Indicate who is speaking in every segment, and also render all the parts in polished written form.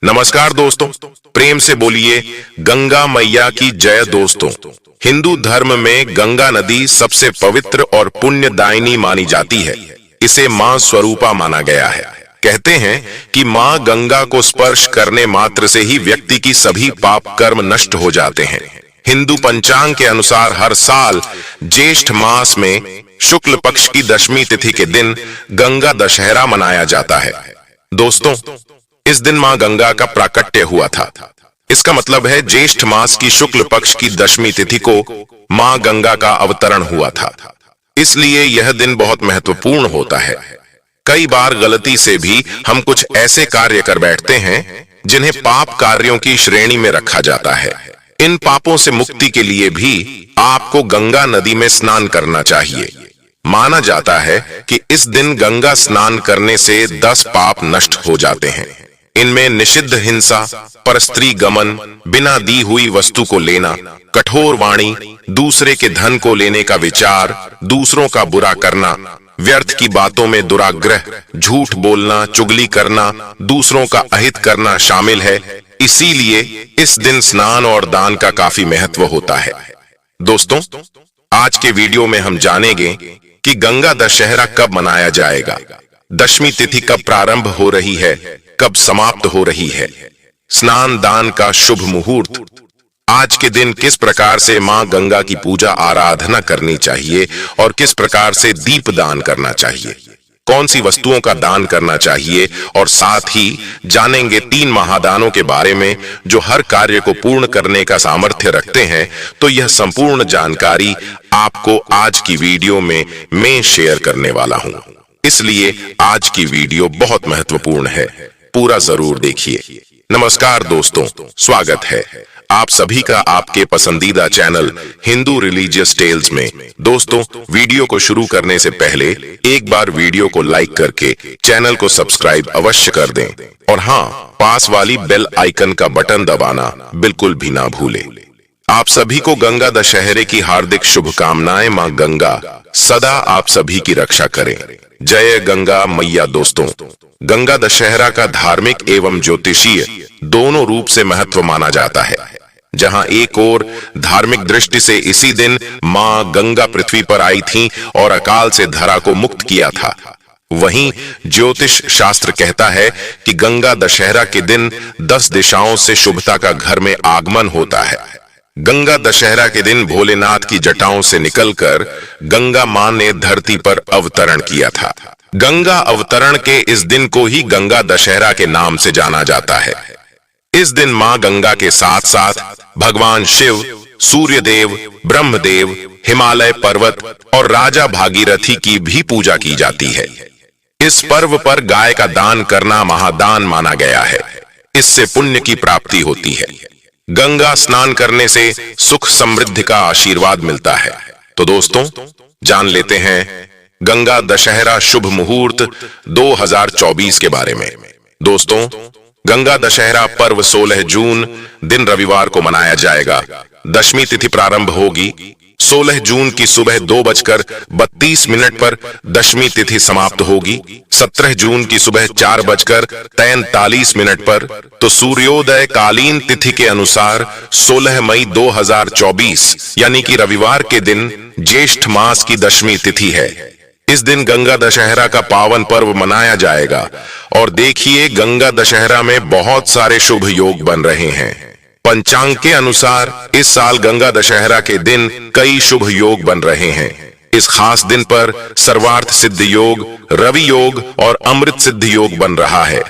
Speaker 1: नमस्कार दोस्तों, प्रेम से बोलिए गंगा मैया की जय। दोस्तों, हिंदू धर्म में गंगा नदी सबसे पवित्र और पुण्यदायिनी मानी जाती है। इसे मां स्वरूपा माना गया है। कहते हैं कि मां गंगा को स्पर्श करने मात्र से ही व्यक्ति की सभी पाप कर्म नष्ट हो जाते हैं। हिंदू पंचांग के अनुसार हर साल ज्येष्ठ मास में शुक्ल पक्ष की दशमी तिथि के दिन गंगा दशहरा मनाया जाता है। दोस्तों, इस दिन मां गंगा का प्राकट्य हुआ था। इसका मतलब है ज्येष्ठ मास की शुक्ल पक्ष की दशमी तिथि को मां गंगा का अवतरण हुआ था। इसलिए यह दिन बहुत महत्वपूर्ण होता है। कई बार गलती से भी हम कुछ ऐसे कार्य कर बैठते हैं जिन्हें पाप कार्यों की श्रेणी में रखा जाता है। इन पापों से मुक्ति के लिए भी आपको गंगा नदी में स्नान करना चाहिए। माना जाता है कि इस दिन गंगा स्नान करने से 10 पाप नष्ट हो जाते हैं। इनमें निषिद्ध हिंसा, परस्त्री गमन, बिना दी हुई वस्तु को लेना, कठोर वाणी, दूसरे के धन को लेने का विचार, दूसरों का बुरा करना, व्यर्थ की बातों में दुराग्रह, झूठ बोलना, चुगली करना, दूसरों का अहित करना शामिल है। इसीलिए इस दिन स्नान और दान का काफी महत्व होता है। दोस्तों, आज के वीडियो में हम जानेंगे कि गंगा दशहरा कब मनाया जाएगा, दशमी तिथि कब प्रारंभ हो रही है, कब समाप्त हो रही है, स्नान दान का शुभ मुहूर्त, आज के दिन किस प्रकार से मां गंगा की पूजा आराधना करनी चाहिए और किस प्रकार से दीप दान करना चाहिए, कौन सी वस्तुओं का दान करना चाहिए, और साथ ही जानेंगे 3 महादानों के बारे में जो हर कार्य को पूर्ण करने का सामर्थ्य रखते हैं। तो यह संपूर्ण जानकारी आपको आज की वीडियो में मैं शेयर करने वाला हूं। इसलिए आज की वीडियो बहुत महत्वपूर्ण है, पूरा जरूर देखिए। नमस्कार दोस्तों, स्वागत है आप सभी का आपके पसंदीदा चैनल हिंदू रिलीजियस टेल्स में। दोस्तों, वीडियो को शुरू करने से पहले एक बार वीडियो को लाइक करके चैनल को सब्सक्राइब अवश्य कर दें, और हाँ, पास वाली बेल आइकन का बटन दबाना बिल्कुल भी ना भूलें। आप सभी को गंगा दशहरे की हार्दिक शुभकामनाएं। मां गंगा सदा आप सभी की रक्षा करें। जय गंगा मैया। दोस्तों, गंगा दशहरा का धार्मिक एवं ज्योतिषीय दोनों रूप से महत्व माना जाता है। जहां एक ओर धार्मिक दृष्टि से इसी दिन मां गंगा पृथ्वी पर आई थीं और अकाल से धरा को मुक्त किया था, वहीं ज्योतिष शास्त्र कहता है कि गंगा दशहरा के दिन 10 दिशाओं से शुभता का घर में आगमन होता है। गंगा दशहरा के दिन भोलेनाथ की जटाओं से निकलकर गंगा मां ने धरती पर अवतरण किया था। गंगा अवतरण के इस दिन को ही गंगा दशहरा के नाम से जाना जाता है। इस दिन मां गंगा के साथ साथ भगवान शिव, सूर्यदेव, ब्रह्मदेव, हिमालय पर्वत और राजा भागीरथी की भी पूजा की जाती है। इस पर्व पर गाय का दान करना महादान माना गया है। इससे पुण्य की प्राप्ति होती है। गंगा स्नान करने से सुख समृद्धि का आशीर्वाद मिलता है। तो दोस्तों, जान लेते हैं गंगा दशहरा शुभ मुहूर्त 2024 के बारे में। दोस्तों, गंगा दशहरा पर्व 16 जून दिन रविवार को मनाया जाएगा। दशमी तिथि प्रारंभ होगी 16 जून की सुबह 2:32 पर दशमी तिथि समाप्त होगी 17 जून की सुबह 4:43 पर। तो सूर्योदय कालीन तिथि के अनुसार 16 मई 2024 यानी कि रविवार के दिन ज्येष्ठ मास की दशमी तिथि है। इस दिन गंगा दशहरा का पावन पर्व मनाया जाएगा। और देखिए, गंगा दशहरा में बहुत सारे शुभ योग बन रहे हैं। पंचांग के अनुसार इस साल गंगा दशहरा के दिन कई शुभ योग बन रहे हैं। इस खास दिन पर सर्वार्थ सिद्ध योग, रवि योग और अमृत सिद्ध योग बन रहा है।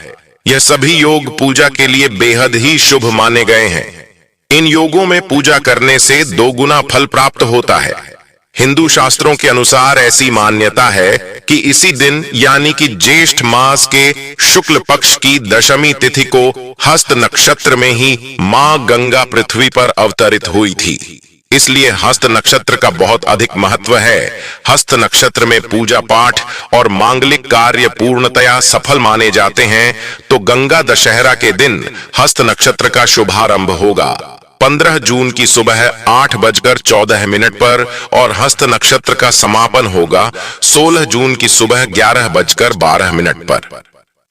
Speaker 1: यह सभी योग पूजा के लिए बेहद ही शुभ माने गए हैं। इन योगों में पूजा करने से 2 गुना फल प्राप्त होता है। हिंदू शास्त्रों के अनुसार ऐसी मान्यता है कि इसी दिन यानी कि ज्येष्ठ मास के शुक्ल पक्ष की दशमी तिथि को हस्त नक्षत्र में ही मां गंगा पृथ्वी पर अवतरित हुई थी। इसलिए हस्त नक्षत्र का बहुत अधिक महत्व है। हस्त नक्षत्र में पूजा पाठ और मांगलिक कार्य पूर्णतया सफल माने जाते हैं। तो गंगा दशहरा के दिन हस्त नक्षत्र का शुभारंभ होगा 15 जून की सुबह 8:14 पर और हस्त नक्षत्र का समापन होगा 16 जून की सुबह 11:12 पर।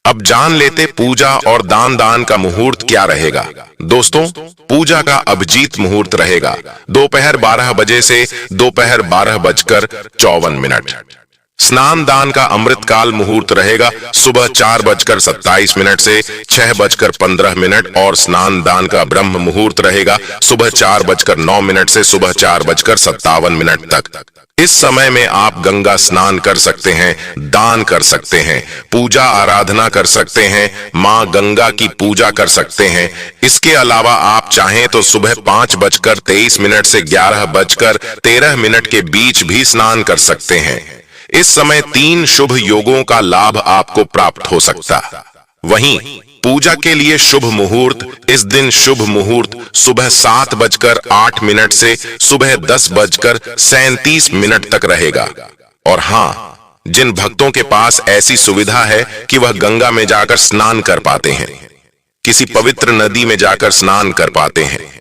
Speaker 1: अब जान लेते पूजा और दान का मुहूर्त क्या रहेगा। दोस्तों, पूजा का अभिजीत मुहूर्त रहेगा दोपहर 12 बजे से दोपहर 12:54। स्नान दान का अमृतकाल मुहूर्त रहेगा सुबह 4:27 से 6:15 और स्नान दान का ब्रह्म मुहूर्त रहेगा सुबह 4:09 से सुबह 4:57 तक। इस समय में आप गंगा स्नान कर सकते हैं, दान कर सकते हैं, पूजा आराधना कर सकते हैं, माँ गंगा की पूजा कर सकते हैं। इसके अलावा आप चाहें तो सुबह 5:23 से 11:13 के बीच भी स्नान कर सकते हैं। इस समय 3 शुभ योगों का लाभ आपको प्राप्त हो सकता। वहीं पूजा के लिए शुभ मुहूर्त, इस दिन शुभ मुहूर्त सुबह 7:08 से सुबह 10:37 तक रहेगा। और हाँ, जिन भक्तों के पास ऐसी सुविधा है कि वह गंगा में जाकर स्नान कर पाते हैं, किसी पवित्र नदी में जाकर स्नान कर पाते हैं,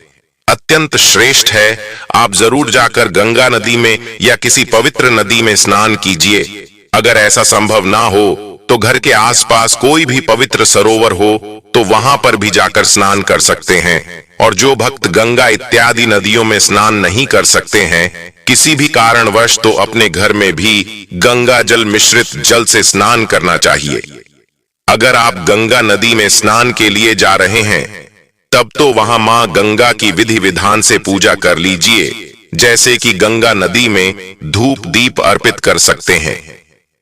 Speaker 1: अत्यंत श्रेष्ठ है। आप जरूर जाकर गंगा नदी में या किसी पवित्र नदी में स्नान कीजिए। अगर ऐसा संभव ना हो तो घर के आसपास कोई भी पवित्र सरोवर हो तो वहां पर भी जाकर स्नान कर सकते हैं। और जो भक्त गंगा इत्यादि नदियों में स्नान नहीं कर सकते हैं किसी भी कारणवश, तो अपने घर में भी गंगा जल मिश्रित जल से स्नान करना चाहिए। अगर आप गंगा नदी में स्नान के लिए जा रहे हैं तब तो वहां मां गंगा की विधि विधान से पूजा कर लीजिए। जैसे कि गंगा नदी में धूप दीप अर्पित कर सकते हैं,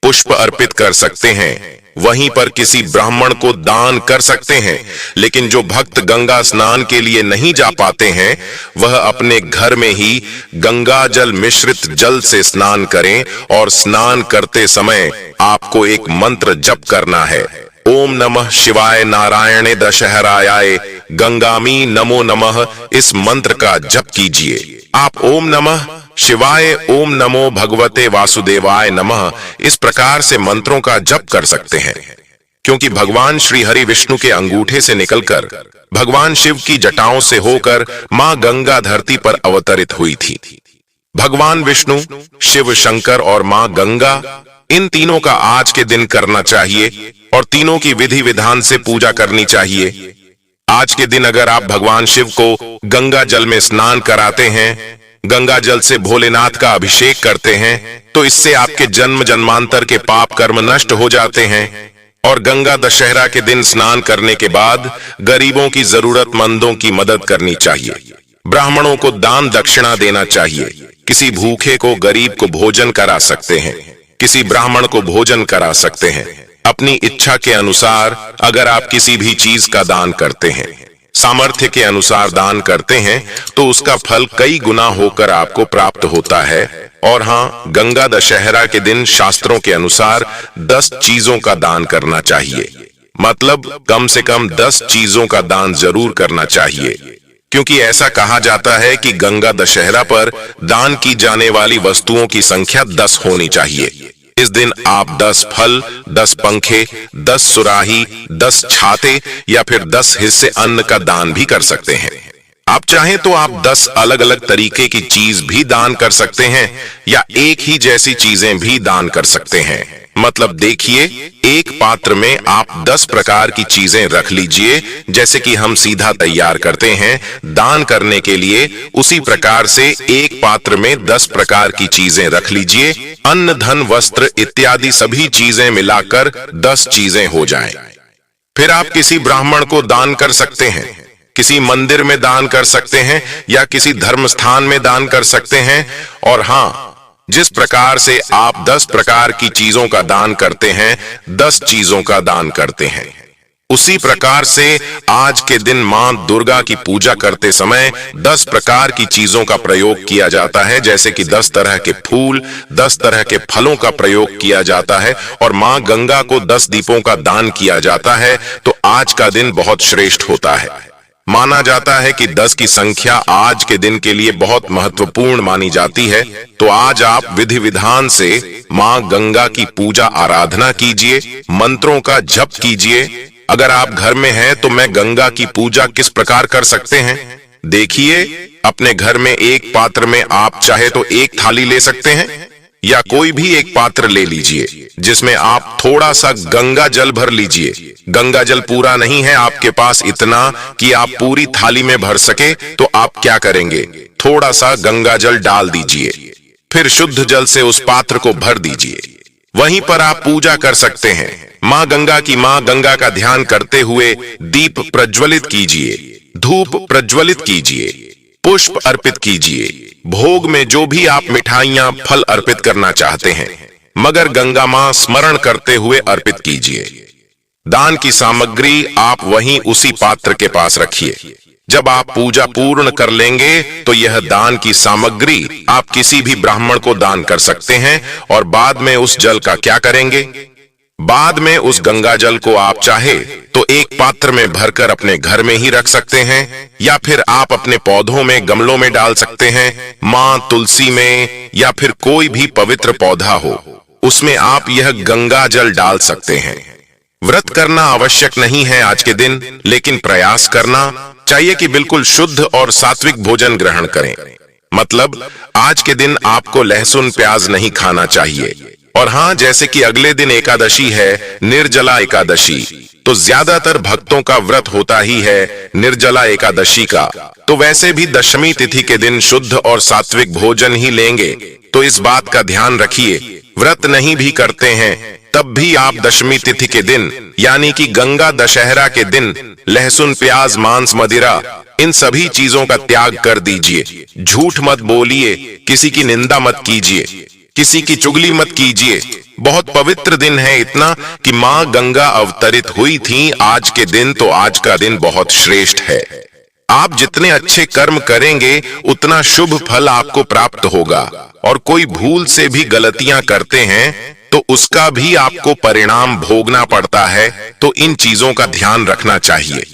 Speaker 1: पुष्प अर्पित कर सकते हैं, वहीं पर किसी ब्राह्मण को दान कर सकते हैं। लेकिन जो भक्त गंगा स्नान के लिए नहीं जा पाते हैं वह अपने घर में ही गंगा जल मिश्रित जल से स्नान करें। और स्नान करते समय आपको एक मंत्र जप करना है। ओम नमः शिवाय नारायणे दशहरायाय गंगामी नमो नमः। इस मंत्र का जप कीजिए। आप ओम नमः शिवाय, ओम नमो भगवते वासुदेवाय नमः इस प्रकार से मंत्रों का जप कर सकते हैं। क्योंकि भगवान श्री हरि विष्णु के अंगूठे से निकलकर भगवान शिव की जटाओं से होकर मां गंगा धरती पर अवतरित हुई थी। भगवान विष्णु, शिव शंकर और मां गंगा, इन तीनों का आज के दिन करना चाहिए और तीनों की विधि विधान से पूजा करनी चाहिए। आज के दिन अगर आप भगवान शिव को गंगा जल में स्नान कराते हैं, गंगा जल से भोलेनाथ का अभिषेक करते हैं, तो इससे आपके जन्म जन्मांतर के पाप कर्म नष्ट हो जाते हैं। और गंगा दशहरा के दिन स्नान करने के बाद गरीबों की, जरूरतमंदों की मदद करनी चाहिए। ब्राह्मणों को दान दक्षिणा देना चाहिए। किसी भूखे को, गरीब को भोजन करा सकते हैं, किसी ब्राह्मण को भोजन करा सकते हैं। अपनी इच्छा के अनुसार अगर आप किसी भी चीज का दान करते हैं, सामर्थ्य के अनुसार दान करते हैं, तो उसका फल कई गुना होकर आपको प्राप्त होता है। और हाँ, गंगा दशहरा के दिन शास्त्रों के अनुसार 10 चीजों का दान करना चाहिए। मतलब कम से कम 10 चीजों का दान जरूर करना चाहिए। क्योंकि ऐसा कहा जाता है कि गंगा दशहरा पर दान की जाने वाली वस्तुओं की संख्या 10 होनी चाहिए। इस दिन आप 10 फल, 10 पंखे, 10 सुराही, 10 छाते या फिर 10 हिस्से अन्न का दान भी कर सकते हैं। आप चाहें तो आप 10 अलग अलग तरीके की चीज भी दान कर सकते हैं या एक ही जैसी चीजें भी दान कर सकते हैं। मतलब देखिए, एक पात्र में आप 10 प्रकार की चीजें रख लीजिए, जैसे कि हम सीधा तैयार करते हैं दान करने के लिए, उसी प्रकार से एक पात्र में 10 प्रकार की चीजें रख लीजिए। अन्न, धन, वस्त्र इत्यादि सभी चीजें मिलाकर 10 चीजें हो जाएं। फिर आप किसी ब्राह्मण को दान कर सकते हैं, किसी मंदिर में दान कर सकते हैं या किसी धर्म स्थान में दान कर सकते हैं। और हाँ, जिस प्रकार से आप 10 प्रकार की चीजों का दान करते हैं, 10 चीजों का दान करते हैं, उसी प्रकार से आज के दिन मां दुर्गा की पूजा करते समय 10 प्रकार की चीजों का प्रयोग किया जाता है। जैसे कि 10 तरह के फूल, 10 तरह के फलों का प्रयोग किया जाता है और मां गंगा को 10 दीपों का दान किया जाता है। तो आज का दिन बहुत श्रेष्ठ होता है। माना जाता है कि 10 की संख्या आज के दिन के लिए बहुत महत्वपूर्ण मानी जाती है। तो आज आप विधि विधान से मां गंगा की पूजा आराधना कीजिए, मंत्रों का जप कीजिए। अगर आप घर में हैं तो मैं गंगा की पूजा किस प्रकार कर सकते हैं, देखिए। अपने घर में एक पात्र में आप चाहे तो एक थाली ले सकते हैं या कोई भी एक पात्र ले लीजिए जिसमें आप थोड़ा सा गंगा जल भर लीजिए। गंगा जल पूरा नहीं है आपके पास इतना कि आप पूरी थाली में भर सके, तो आप क्या करेंगे, थोड़ा सा गंगा जल डाल दीजिए, फिर शुद्ध जल से उस पात्र को भर दीजिए। वहीं पर आप पूजा कर सकते हैं। माँ गंगा की माँ गंगा का ध्यान करते हुए दीप प्रज्वलित कीजिए, धूप प्रज्वलित कीजिए, पुष्प अर्पित कीजिए। भोग में जो भी आप मिठाइयां फल अर्पित करना चाहते हैं, मगर गंगा मां स्मरण करते हुए अर्पित कीजिए। दान की सामग्री आप वहीं उसी पात्र के पास रखिए। जब आप पूजा पूर्ण कर लेंगे तो यह दान की सामग्री आप किसी भी ब्राह्मण को दान कर सकते हैं। और बाद में उस जल का क्या करेंगे? बाद में उस गंगा जल को आप चाहे तो एक पात्र में भरकर अपने घर में ही रख सकते हैं, या फिर आप अपने पौधों में, गमलों में डाल सकते हैं। माँ तुलसी में या फिर कोई भी पवित्र पौधा हो, उसमें आप यह गंगा जल डाल सकते हैं। व्रत करना आवश्यक नहीं है आज के दिन, लेकिन प्रयास करना चाहिए कि बिल्कुल शुद्ध और सात्विक भोजन ग्रहण करें। मतलब आज के दिन आपको लहसुन प्याज नहीं खाना चाहिए। और हाँ, जैसे कि अगले दिन एकादशी है, निर्जला एकादशी, तो ज्यादातर भक्तों का व्रत होता ही है निर्जला एकादशी का, तो वैसे भी दशमी तिथि के दिन शुद्ध और सात्विक भोजन ही लेंगे। तो इस बात का ध्यान रखिए, व्रत नहीं भी करते हैं तब भी आप दशमी तिथि के दिन यानी कि गंगा दशहरा के दिन लहसुन प्याज मांस मदिरा इन सभी चीजों का त्याग कर दीजिए। झूठ मत बोलिए, किसी की निंदा मत कीजिए, किसी की चुगली मत कीजिए। बहुत पवित्र दिन है इतना कि माँ गंगा अवतरित हुई थी आज के दिन, तो आज का दिन बहुत श्रेष्ठ है। आप जितने अच्छे कर्म करेंगे उतना शुभ फल आपको प्राप्त होगा। और कोई भूल से भी गलतियां करते हैं तो उसका भी आपको परिणाम भोगना पड़ता है, तो इन चीजों का ध्यान रखना चाहिए।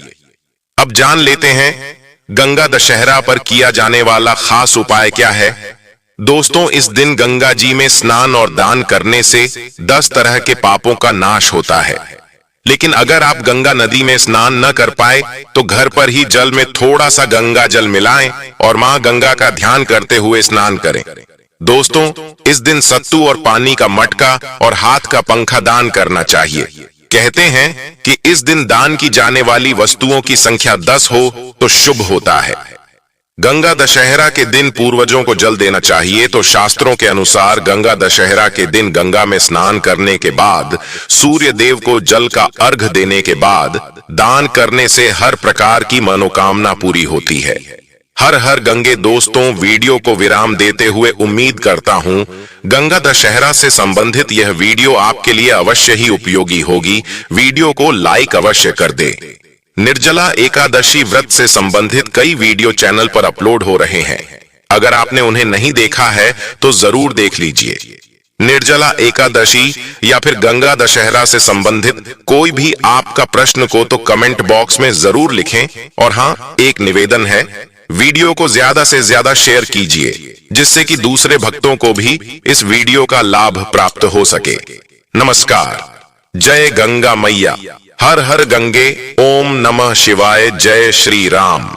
Speaker 1: अब जान लेते हैं गंगा दशहरा पर किया जाने वाला खास उपाय क्या है। दोस्तों, इस दिन गंगा जी में स्नान और दान करने से 10 तरह के पापों का नाश होता है। लेकिन अगर आप गंगा नदी में स्नान न कर पाए तो घर पर ही जल में थोड़ा सा गंगा जल मिलाएं और मां गंगा का ध्यान करते हुए स्नान करें। दोस्तों, इस दिन सत्तू और पानी का मटका और हाथ का पंखा दान करना चाहिए। कहते हैं कि इस दिन दान की जाने वाली वस्तुओं की संख्या 10 हो तो शुभ होता है। गंगा दशहरा के दिन पूर्वजों को जल देना चाहिए। तो शास्त्रों के अनुसार गंगा दशहरा के दिन गंगा में स्नान करने के बाद सूर्य देव को जल का अर्घ देने के बाद दान करने से हर प्रकार की मनोकामना पूरी होती है। हर हर गंगे। दोस्तों, वीडियो को विराम देते हुए उम्मीद करता हूं गंगा दशहरा से संबंधित यह वीडियो आपके लिए अवश्य ही उपयोगी होगी। वीडियो को लाइक अवश्य कर दे। निर्जला एकादशी व्रत से संबंधित कई वीडियो चैनल पर अपलोड हो रहे हैं। अगर आपने उन्हें नहीं देखा है तो जरूर देख लीजिए। निर्जला एकादशी या फिर गंगा दशहरा से संबंधित कोई भी आपका प्रश्न को तो कमेंट बॉक्स में जरूर लिखें। और हाँ, एक निवेदन है, वीडियो को ज्यादा से ज्यादा शेयर कीजिए जिससे कि दूसरे भक्तों को भी इस वीडियो का लाभ प्राप्त हो सके। नमस्कार। जय गंगा मैया। हर हर गंगे। ओम नमः शिवाय। जय श्री राम।